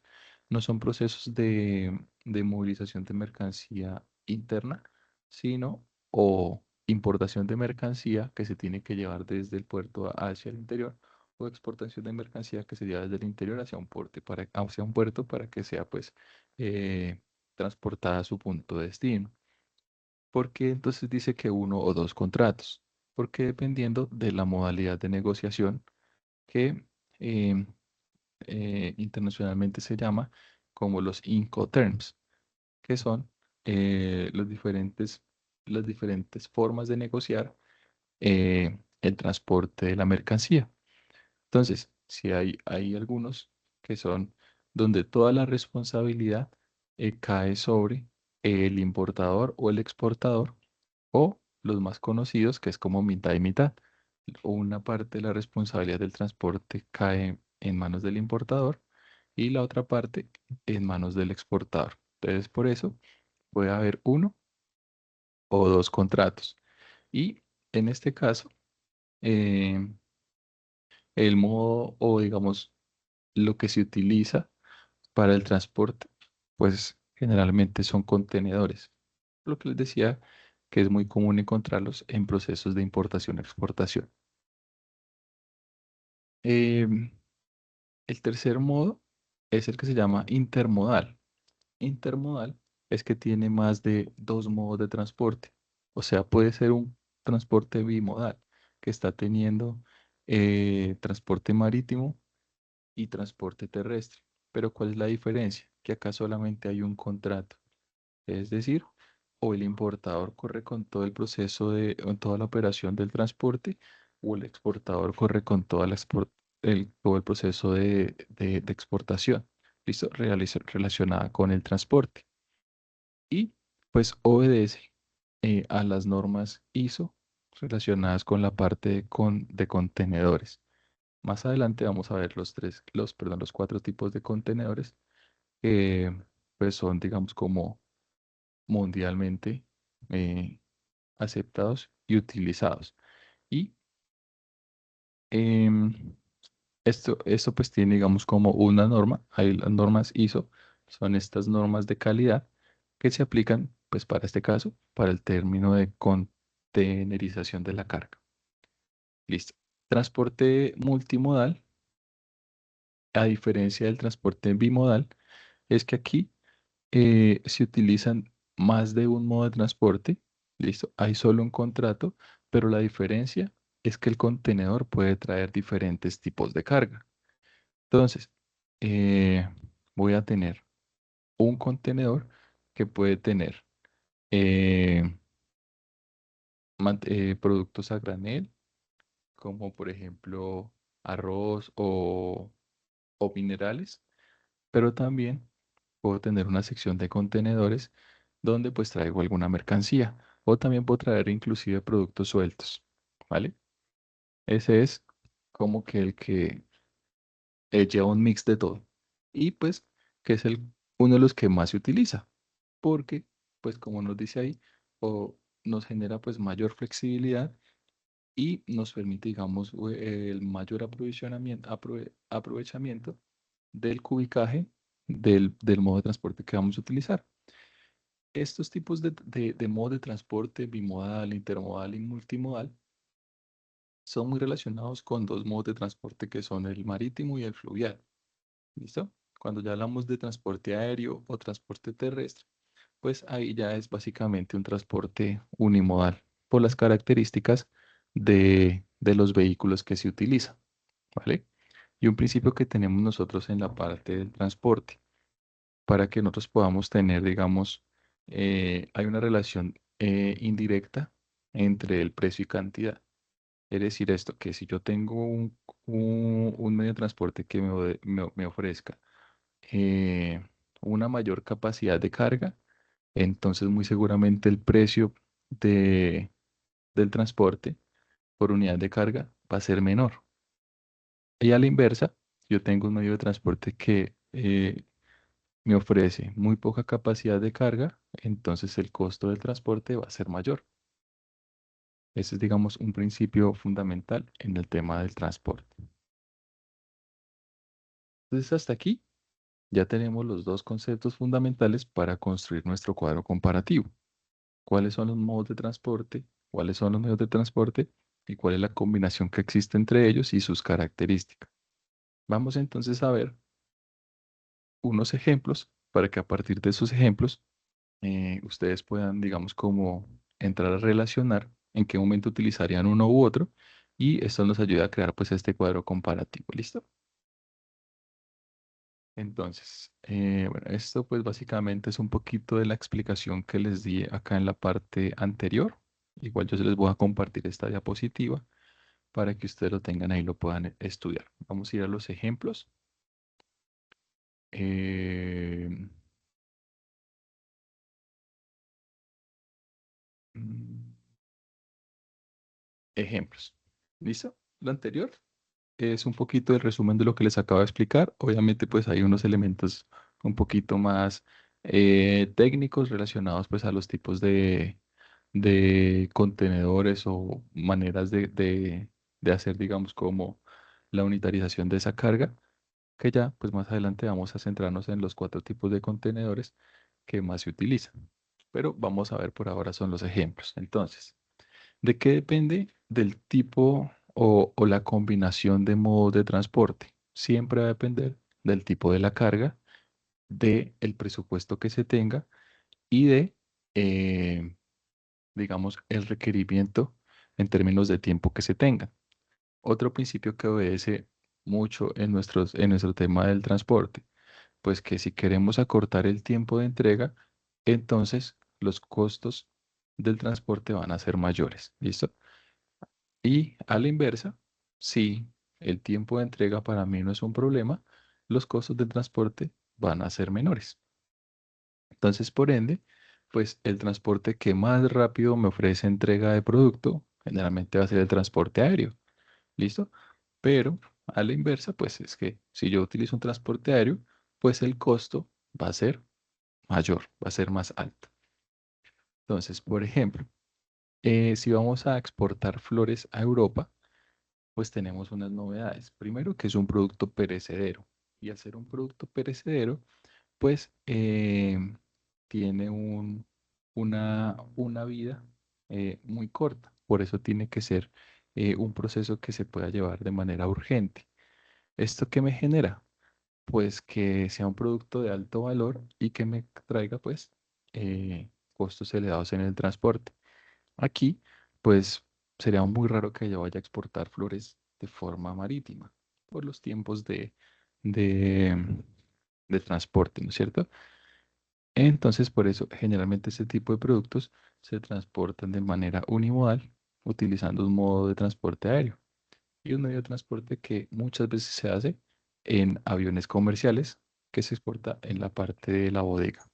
No son procesos de movilización de mercancía interna, sino o importación de mercancía que se tiene que llevar desde el puerto hacia el interior o exportación de mercancía que se lleva desde el interior hacia un puerto para que sea pues eh, transportada a su punto de destino. ¿Por qué entonces dice que uno o dos contratos? Porque dependiendo de la modalidad de negociación que em, internacionalmente se llama como los Incoterms, que son las diferentes formas de negociar el transporte de la mercancía. Entonces, si hay algunos que son donde toda la responsabilidad cae sobre el importador o el exportador, o los más conocidos, que es como mitad y mitad. Una parte de la responsabilidad del transporte cae en manos del importador y la otra parte en manos del exportador. Entonces, por eso puede haber uno o dos contratos. Y en este caso, eh, el modo o digamos lo que se utiliza para el transporte, pues generalmente son contenedores. Lo que les decía que es muy común encontrarlos en procesos de importación-exportación. Em, el tercer modo es el que se llama intermodal. Intermodal es que tiene más de dos modos de transporte. O sea, puede ser un transporte bimodal que está teniendo transporte marítimo y transporte terrestre. Pero ¿cuál es la diferencia? Que acá solamente hay un contrato. Es decir, o el importador corre con todo el proceso con toda la operación del transporte, o el exportador corre con todo el proceso de exportación, ¿listo? Relacionada con el transporte. Y pues obedece a las normas ISO relacionadas con la parte de contenedores. Más adelante vamos a ver los cuatro tipos de contenedores que pues son, digamos, como mundialmente eh, aceptados y utilizados. Y em, esto pues tiene, digamos, como una norma. Hay las normas ISO, son estas normas de calidad que se aplican, pues para este caso, para el término de contenerización de la carga. Listo. Transporte multimodal, a diferencia del transporte bimodal, es que aquí se utilizan más de un modo de transporte, listo, hay solo un contrato, pero la diferencia es que el contenedor puede traer diferentes tipos de carga. Entonces, eh, voy a tener un contenedor que puede tener eh, productos a granel, como por ejemplo arroz o minerales, pero también puedo tener una sección de contenedores donde pues traigo alguna mercancía o también puedo traer inclusive productos sueltos, ¿vale? Ese es como que el que lleva un mix de todo y pues que es uno de los que más se utiliza porque pues como nos dice ahí o nos genera pues mayor flexibilidad y nos permite digamos el mayor aprovechamiento del cubicaje del modo de transporte que vamos a utilizar. Estos tipos de modo de transporte bimodal, intermodal y multimodal son muy relacionados con dos modos de transporte que son el marítimo y el fluvial. ¿Listo? Cuando ya hablamos de transporte aéreo o transporte terrestre, pues ahí ya es básicamente un transporte unimodal por las características de los vehículos que se utilizan, ¿vale? Y un principio que tenemos nosotros en la parte del transporte para que nosotros podamos tener, digamos, hay una relación indirecta entre el precio y cantidad. Es decir, esto, que si yo tengo un medio de transporte que me ofrezca eh, una mayor capacidad de carga, entonces muy seguramente el precio de, del transporte por unidad de carga va a ser menor. Y a la inversa, yo tengo un medio de transporte que me ofrece muy poca capacidad de carga, entonces el costo del transporte va a ser mayor. Ese es, digamos, un principio fundamental en el tema del transporte. Entonces, hasta aquí ya tenemos los dos conceptos fundamentales para construir nuestro cuadro comparativo. ¿Cuáles son los modos de transporte? ¿Cuáles son los medios de transporte? ¿Y cuál es la combinación que existe entre ellos y sus características? Vamos entonces a ver unos ejemplos para que a partir de esos ejemplos ustedes puedan, digamos, como entrar a relacionar en qué momento utilizarían uno u otro y esto nos ayuda a crear pues este cuadro comparativo. ¿Listo? Entonces, bueno, esto pues básicamente es un poquito de la explicación que les di acá en la parte anterior. Igual yo se les voy a compartir esta diapositiva para que ustedes lo tengan ahí y lo puedan estudiar. Vamos a ir a los ejemplos. Eh, mm, ejemplos. ¿Listo? Lo anterior es un poquito el resumen de lo que les acabo de explicar. Obviamente, pues hay unos elementos un poquito más técnicos relacionados pues a los tipos de contenedores o maneras de hacer, digamos, como la unitarización de esa carga, que ya pues más adelante vamos a centrarnos en los cuatro tipos de contenedores que más se utilizan. Pero vamos a ver por ahora son los ejemplos. Entonces, ¿de qué depende del tipo o la combinación de modos de transporte? Siempre va a depender del tipo de la carga, del presupuesto que se tenga y eh, digamos, el requerimiento en términos de tiempo que se tenga. Otro principio que obedece mucho en nuestro tema del transporte, pues que si queremos acortar el tiempo de entrega, entonces los costos del transporte van a ser mayores. ¿Listo? Y a la inversa, si el tiempo de entrega para mí no es un problema, los costos del transporte van a ser menores. Entonces, por ende, pues el transporte que más rápido me ofrece entrega de producto, generalmente va a ser el transporte aéreo. ¿Listo? Pero a la inversa, pues es que si yo utilizo un transporte aéreo, pues el costo va a ser mayor, va a ser más alto. Entonces, por ejemplo, si vamos a exportar flores a Europa, pues tenemos unas novedades. Primero, que es un producto perecedero. Y al ser un producto perecedero, pues tiene una vida muy corta. Por eso tiene que ser un proceso que se pueda llevar de manera urgente. ¿Esto qué me genera? Pues que sea un producto de alto valor y que me traiga pues costos elevados en el transporte. Aquí, pues sería muy raro que yo vaya a exportar flores de forma marítima por los tiempos de, de transporte, ¿no es cierto? Entonces, por eso, generalmente este tipo de productos se transportan de manera unimodal, utilizando un modo de transporte aéreo y un medio de transporte que muchas veces se hace en aviones comerciales que se exporta en la parte de la bodega.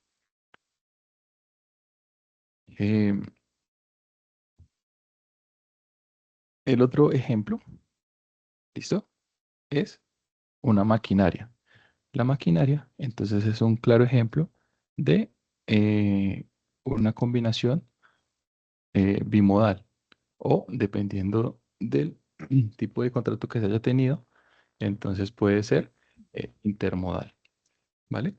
Em, el otro ejemplo, ¿listo? Es una maquinaria. La maquinaria, entonces, es un claro ejemplo de una combinación bimodal o dependiendo del tipo de contrato que se haya tenido, entonces puede ser intermodal, ¿vale?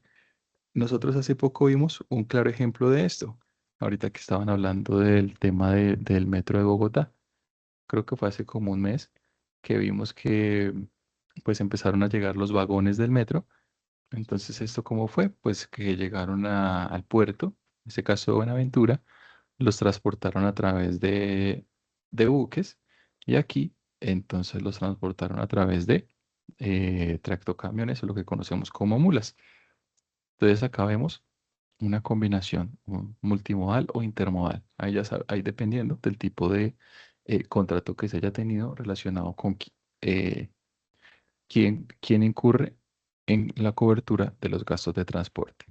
Nosotros hace poco vimos un claro ejemplo de esto, ahorita que estaban hablando del tema del metro de Bogotá, creo que fue hace como un mes que vimos que pues empezaron a llegar los vagones del metro. Entonces, ¿esto cómo fue? Pues que llegaron al puerto, en este caso Buenaventura, los transportaron a través de buques y aquí entonces los transportaron a través de tractocamiones o lo que conocemos como mulas. Entonces acá vemos una combinación multimodal o intermodal. Ahí ya ahí dependiendo del tipo de contrato que se haya tenido relacionado con quién incurre en la cobertura de los gastos de transporte.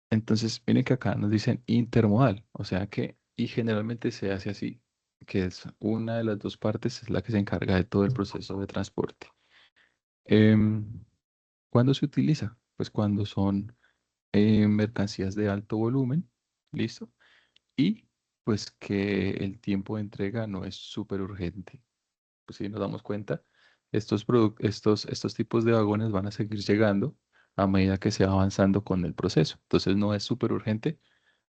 Entonces, miren que acá nos dicen intermodal, o sea que, y generalmente se hace así, que es una de las dos partes es la que se encarga de todo el proceso de transporte. Em, ¿Cuándo se utiliza? Pues cuando son mercancías de alto volumen, ¿listo? Y pues que el tiempo de entrega no es súper urgente. Pues si nos damos cuenta, estos tipos de vagones van a seguir llegando a medida que se va avanzando con el proceso. Entonces no es súper urgente,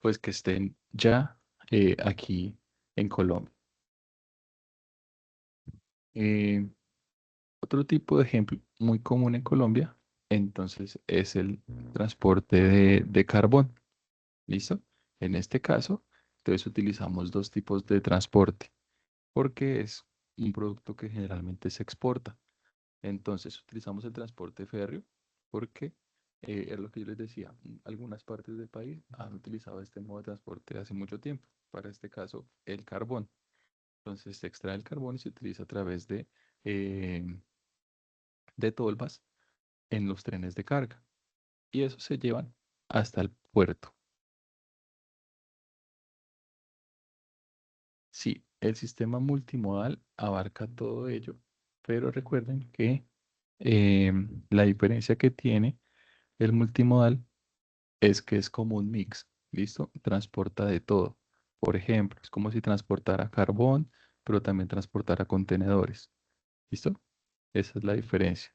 pues que estén ya aquí en Colombia. Eh, Otro tipo de ejemplo muy común en Colombia, entonces es el transporte de carbón. ¿Listo? En este caso, entonces utilizamos dos tipos de transporte porque es un producto que generalmente se exporta. Entonces utilizamos el transporte férreo porque es lo que yo les decía, algunas partes del país han utilizado este modo de transporte hace mucho tiempo. Para este caso, el carbón. Entonces se extrae el carbón y se utiliza a través de tolvas en los trenes de carga. Y eso se llevan hasta el puerto. Sí, el sistema multimodal abarca todo ello, pero recuerden que la diferencia que tiene el multimodal es que es como un mix, ¿listo? Transporta de todo. Por ejemplo, es como si transportara carbón, pero también transportara contenedores, ¿listo? Esa es la diferencia.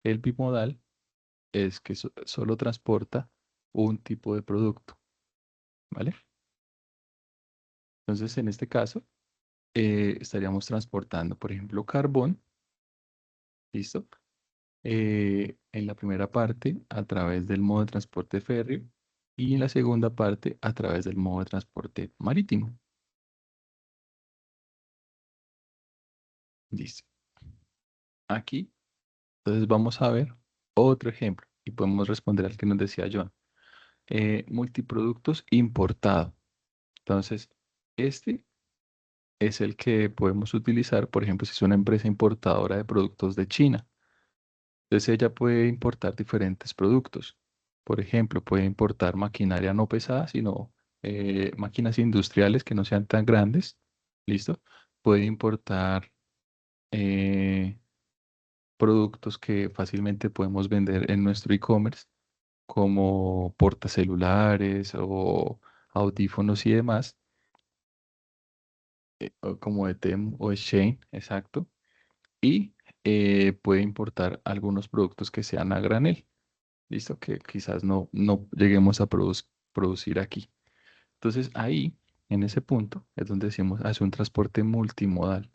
El bimodal es que solo transporta un tipo de producto, ¿vale? Entonces, en este caso, estaríamos transportando, por ejemplo, carbón, ¿listo? En la primera parte a través del modo de transporte férreo y en la segunda parte a través del modo de transporte marítimo. Listo. Aquí, entonces vamos a ver otro ejemplo y podemos responder al que nos decía John. Multiproductos importado. Entonces, este es el que podemos utilizar, por ejemplo, si es una empresa importadora de productos de China. Entonces ella puede importar diferentes productos. Por ejemplo, puede importar maquinaria no pesada, sino máquinas industriales que no sean tan grandes. ¿Listo? Puede importar eh, productos que fácilmente podemos vender en nuestro e-commerce, como portacelulares o audífonos y demás, o como de Temu o de Shein, exacto. Y puede importar algunos productos que sean a granel. ¿Listo? Que quizás no lleguemos a producir aquí. Entonces ahí, en ese punto, es donde decimos, hace un transporte multimodal,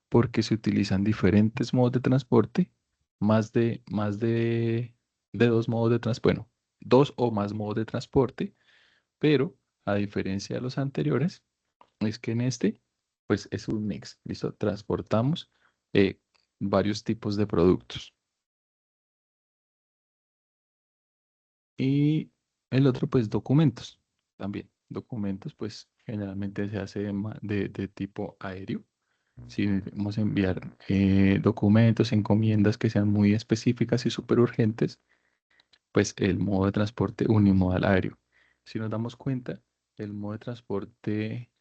porque se utilizan diferentes modos de transporte, más de dos modos de transporte, bueno, dos o más modos de transporte, pero a diferencia de los anteriores, es que en este, pues es un mix, ¿listo? Transportamos eh, varios tipos de productos. Y el otro, pues documentos también. Documentos, pues generalmente se hace de tipo aéreo. Si vamos a enviar documentos, encomiendas que sean muy específicas y súper urgentes, pues el modo de transporte unimodal aéreo. Si nos damos cuenta, el modo de transporte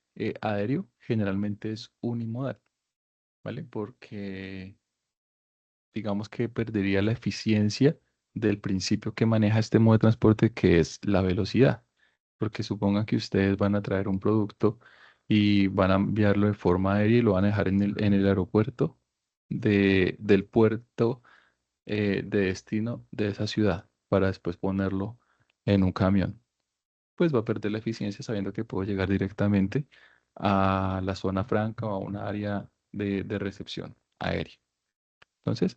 aéreo generalmente es unimodal, ¿vale? Porque digamos que perdería la eficiencia del principio que maneja este modo de transporte, que es la velocidad. Porque supongan que ustedes van a traer un producto y van a enviarlo de forma aérea y lo van a dejar en el aeropuerto del puerto de destino de esa ciudad para después ponerlo en un camión. Pues va a perder la eficiencia sabiendo que puedo llegar directamente a la zona franca o a una área de recepción aérea. Entonces,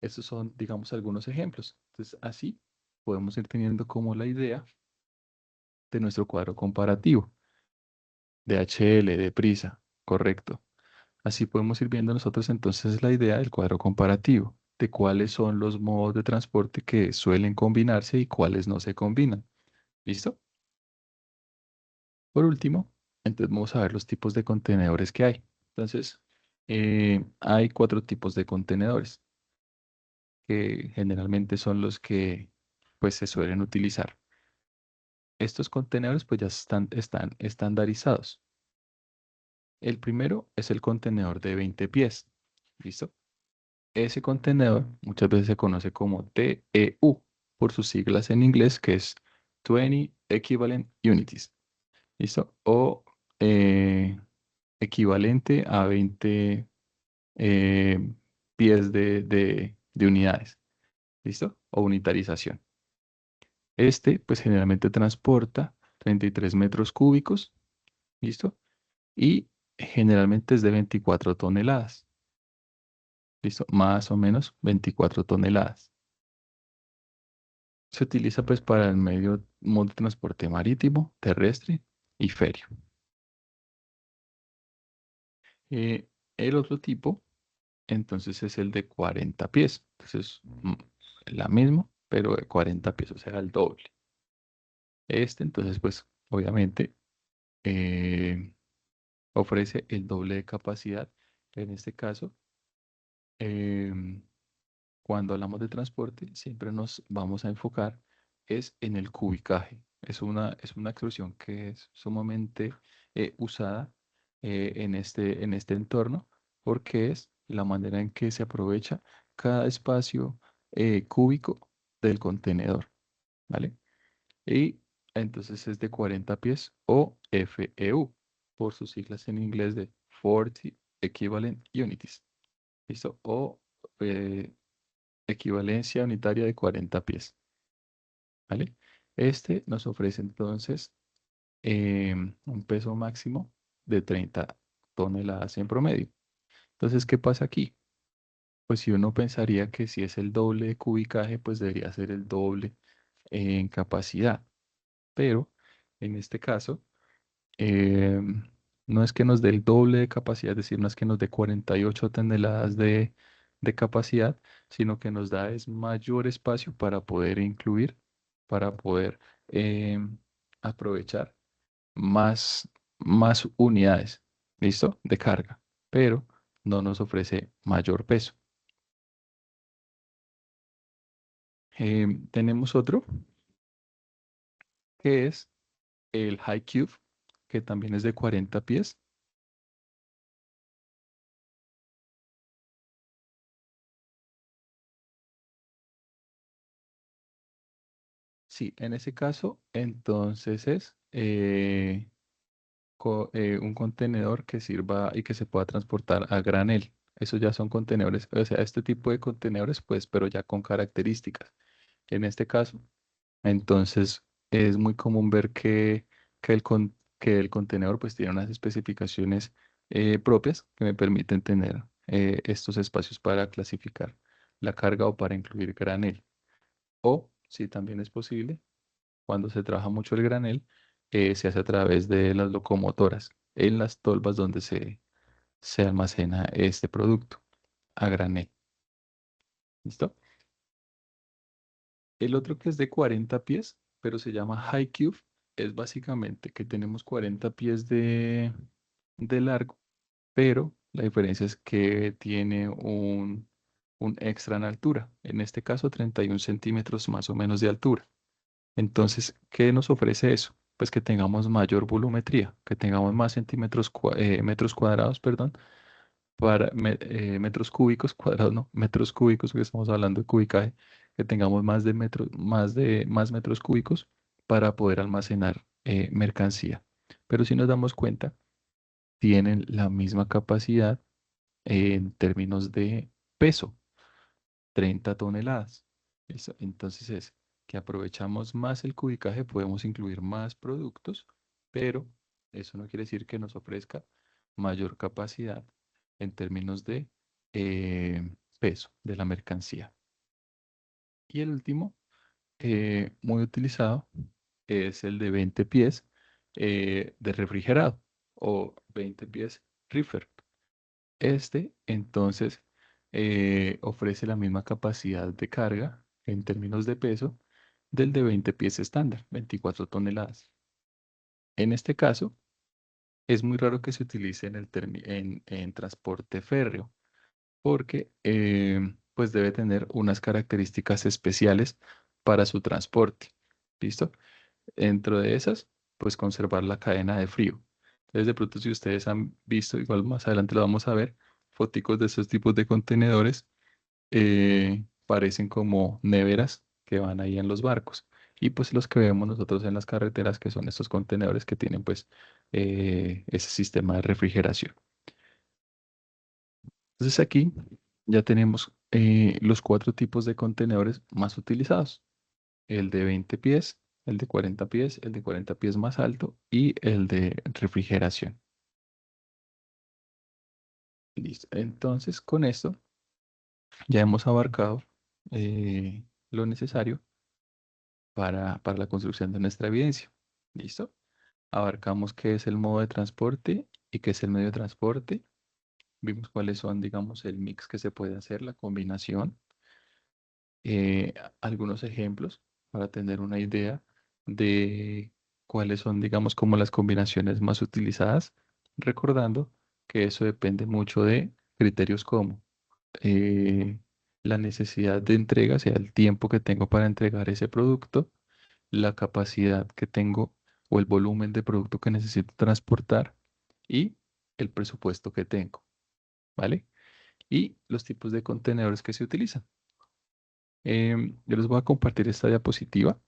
estos son, digamos, algunos ejemplos. Entonces, así podemos ir teniendo como la idea de nuestro cuadro comparativo, de HL, de prisa, correcto. Así podemos ir viendo nosotros entonces la idea del cuadro comparativo, de cuáles son los modos de transporte que suelen combinarse y cuáles no se combinan. ¿Listo? Por último, entonces vamos a ver los tipos de contenedores que hay. Entonces, hay cuatro tipos de contenedores que generalmente son los que pues se suelen utilizar. Estos contenedores pues ya están estandarizados. El primero es el contenedor de 20 pies. ¿Listo? Ese contenedor muchas veces se conoce como TEU por sus siglas en inglés, que es 20 Equivalent Unities. ¿Listo? O eh, equivalente a 20 eh, pies de unidades. ¿Listo? O unitarización. Este, pues generalmente transporta 33 metros cúbicos. ¿Listo? Y generalmente es de 24 toneladas. ¿Listo? Más o menos 24 toneladas. Se utiliza pues para el modo de transporte marítimo, terrestre y férreo. Eh, el otro tipo, entonces, es el de 40 pies. Entonces, la misma, pero de 40 pies, o sea, el doble. Este, entonces, pues, obviamente, eh, ofrece el doble de capacidad. En este caso, em, cuando hablamos de transporte, siempre nos vamos a enfocar es en el cubicaje. Es una expresión que es sumamente usada en este entorno porque es la manera en que se aprovecha cada espacio cúbico del contenedor, ¿vale? Y entonces es de 40 pies o FEU por sus siglas en inglés de 40 Equivalent Unities, ¿listo? O eh, equivalencia unitaria de 40 pies, ¿vale? Este nos ofrece entonces un peso máximo de 30 toneladas en promedio. Entonces, ¿qué pasa aquí? Pues si uno pensaría que si es el doble de cubicaje, pues debería ser el doble en capacidad. Pero en este caso, eh, no es que nos dé el doble de capacidad, es decir, no es que nos dé 48 toneladas de capacidad, sino que nos da es mayor espacio para poder incluir, para poder aprovechar más unidades, ¿listo? De carga, pero no nos ofrece mayor peso. Tenemos otro que es el High Cube, que también es de 40 pies. Sí, en ese caso, entonces es un contenedor que sirva y que se pueda transportar a granel. Esos ya son contenedores, o sea, este tipo de contenedores, pues, pero ya con características. En este caso, entonces, es muy común ver que el contenedor, pues, tiene unas especificaciones propias que me permiten tener estos espacios para clasificar la carga o para incluir granel. O, si también es posible, cuando se trabaja mucho el granel, se hace a través de las locomotoras, en las tolvas donde se almacena este producto a granel. ¿Listo? El otro que es de 40 pies, pero se llama High Cube, es básicamente que tenemos 40 pies de largo, pero la diferencia es que tiene un extra en altura, en este caso 31 centímetros más o menos de altura. Entonces, ¿qué nos ofrece eso? Pues que tengamos mayor volumetría, que tengamos más metros cuadrados, perdón, metros cúbicos cuadrados, no, metros cúbicos, porque estamos hablando de cubicaje, que tengamos más metros cúbicos para poder almacenar mercancía. Pero si nos damos cuenta, tienen la misma capacidad en términos de peso. 30 toneladas. ¿Listo? Entonces es que aprovechamos más el cubicaje, podemos incluir más productos, pero eso no quiere decir que nos ofrezca mayor capacidad en términos de peso de la mercancía. Y el último, muy utilizado, es el de 20 pies de refrigerado o 20 pies reefer. Este, entonces, ofrece la misma capacidad de carga en términos de peso del de 20 pies estándar, 24 toneladas. En este caso, es muy raro que se utilice en transporte férreo, porque pues debe tener unas características especiales para su transporte. ¿Listo? Dentro de esas, pues conservar la cadena de frío. Entonces, de pronto, si ustedes han visto, igual más adelante lo vamos a ver, foticos de esos tipos de contenedores, parecen como neveras que van ahí en los barcos. Y pues los que vemos nosotros en las carreteras, que son estos contenedores que tienen pues ese sistema de refrigeración. Entonces aquí ya tenemos los cuatro tipos de contenedores más utilizados. El de 20 pies, el de 40 pies, el de 40 pies más alto y el de refrigeración. Listo. Entonces con esto ya hemos abarcado lo necesario para la construcción de nuestra evidencia. ¿Listo? Abarcamos qué es el modo de transporte y qué es el medio de transporte. Vimos cuáles son, digamos, el mix que se puede hacer, la combinación. Algunos ejemplos para tener una idea de cuáles son, digamos, como las combinaciones más utilizadas, recordando que eso depende mucho de criterios como eh, la necesidad de entrega, o sea, el tiempo que tengo para entregar ese producto, la capacidad que tengo o el volumen de producto que necesito transportar y el presupuesto que tengo, ¿vale? Y los tipos de contenedores que se utilizan. Yo les voy a compartir esta diapositiva,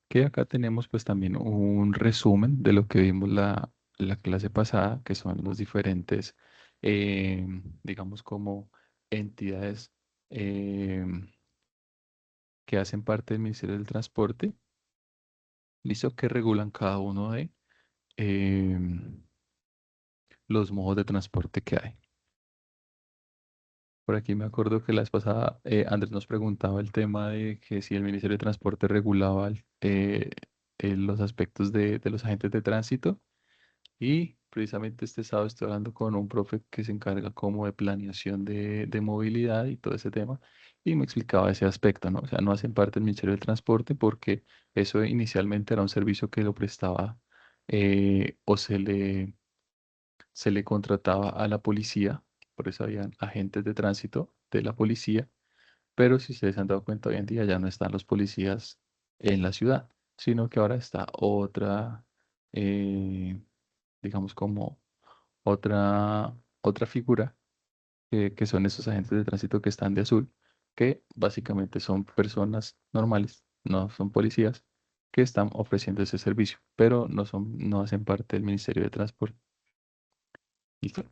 que acá tenemos pues también un resumen de lo que vimos la clase pasada, que son los diferentes, digamos, como entidades em, que hacen parte del Ministerio del Transporte, listo, que regulan cada uno de em, los modos de transporte que hay. Por aquí me acuerdo que la vez pasada Andrés nos preguntaba el tema de que si el Ministerio de Transporte regulaba los aspectos de los agentes de tránsito y precisamente este sábado estoy hablando con un profe que se encarga como de planeación de movilidad y todo ese tema y me explicaba ese aspecto, ¿no? O sea, no hacen parte del Ministerio del Transporte porque eso inicialmente era un servicio que lo prestaba o se le contrataba a la policía, por eso habían agentes de tránsito de la policía, pero si ustedes se han dado cuenta, hoy en día ya no están los policías en la ciudad, sino que ahora está otra, eh, digamos como otra figura, que son esos agentes de tránsito que están de azul, que básicamente son personas normales, no son policías, que están ofreciendo ese servicio, pero no hacen parte del Ministerio de Transporte. ¿Listo?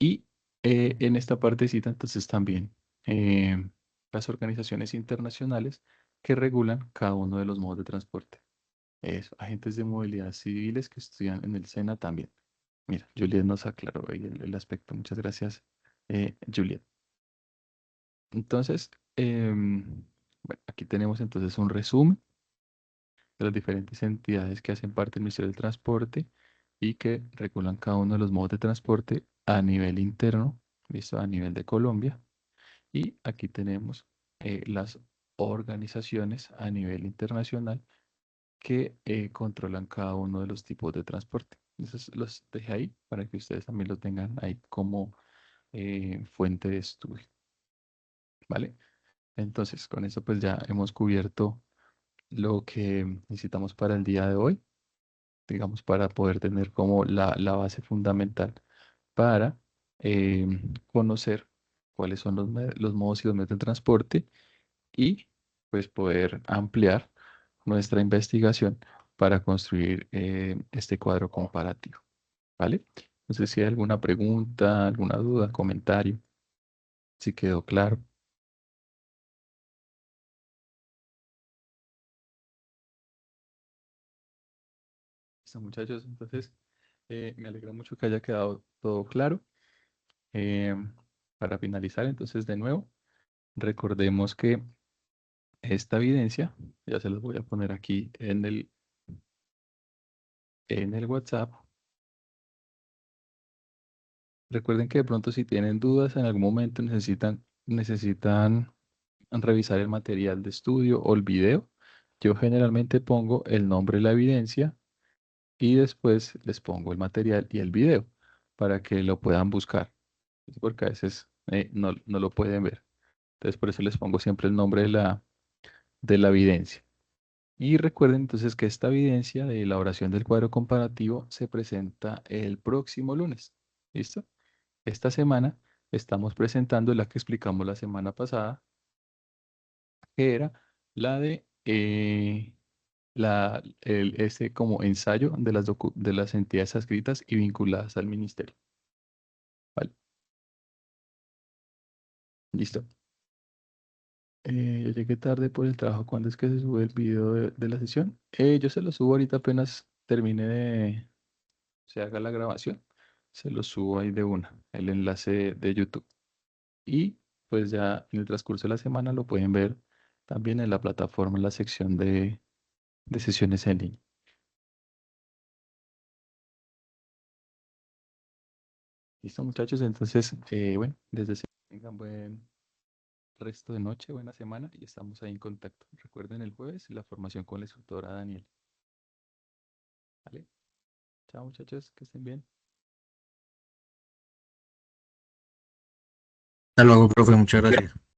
Y en esta partecita, entonces también eh, las organizaciones internacionales que regulan cada uno de los modos de transporte. Eso, agentes de movilidad civiles que estudian en el SENA también. Mira, Juliet nos aclaró ahí el aspecto. Muchas gracias, Juliet. Entonces, bueno, aquí tenemos entonces un resumen de las diferentes entidades que hacen parte del Ministerio del Transporte y que regulan cada uno de los modos de transporte a nivel interno, listo, a nivel de Colombia. Y aquí tenemos las organizaciones a nivel internacional que controlan cada uno de los tipos de transporte. Entonces los dejé ahí para que ustedes también lo tengan ahí como fuente de estudio, ¿vale? Entonces, con eso pues ya hemos cubierto lo que necesitamos para el día de hoy, digamos, para poder tener como la base fundamental para eh, conocer cuáles son los modos y los medios de transporte y pues poder ampliar nuestra investigación para construir este cuadro comparativo, ¿vale? No sé si hay alguna pregunta, alguna duda, comentario, si quedó claro. Listo, muchachos, entonces me alegra mucho que haya quedado todo claro. Eh, para finalizar, entonces, de nuevo, recordemos que esta evidencia, ya se los voy a poner aquí en el WhatsApp. Recuerden que de pronto si tienen dudas en algún momento necesitan revisar el material de estudio o el video. Yo generalmente pongo el nombre de la evidencia y después les pongo el material y el video para que lo puedan buscar. Es porque a veces no lo pueden ver. Entonces por eso les pongo siempre el nombre de la evidencia. Y recuerden entonces que esta evidencia de elaboración del cuadro comparativo se presenta el próximo lunes. ¿Listo? Esta semana estamos presentando la que explicamos la semana pasada, que era la de este como ensayo de de las entidades adscritas y vinculadas al ministerio. ¿Vale? Listo. Yo llegué tarde por el trabajo. ¿Cuándo es que se sube el video de la sesión? Yo se lo subo ahorita apenas termine se haga la grabación. Se lo subo ahí de una, el enlace de YouTube. Y pues ya en el transcurso de la semana lo pueden ver también en la plataforma, en la sección de sesiones en línea. Listo, muchachos. Entonces, bueno, desde tengan buen resto de noche, buena semana y estamos ahí en contacto. Recuerden el jueves la formación con la instructora Daniel. ¿Vale? Chao, muchachos, que estén bien. Hasta luego, profe, muchas gracias.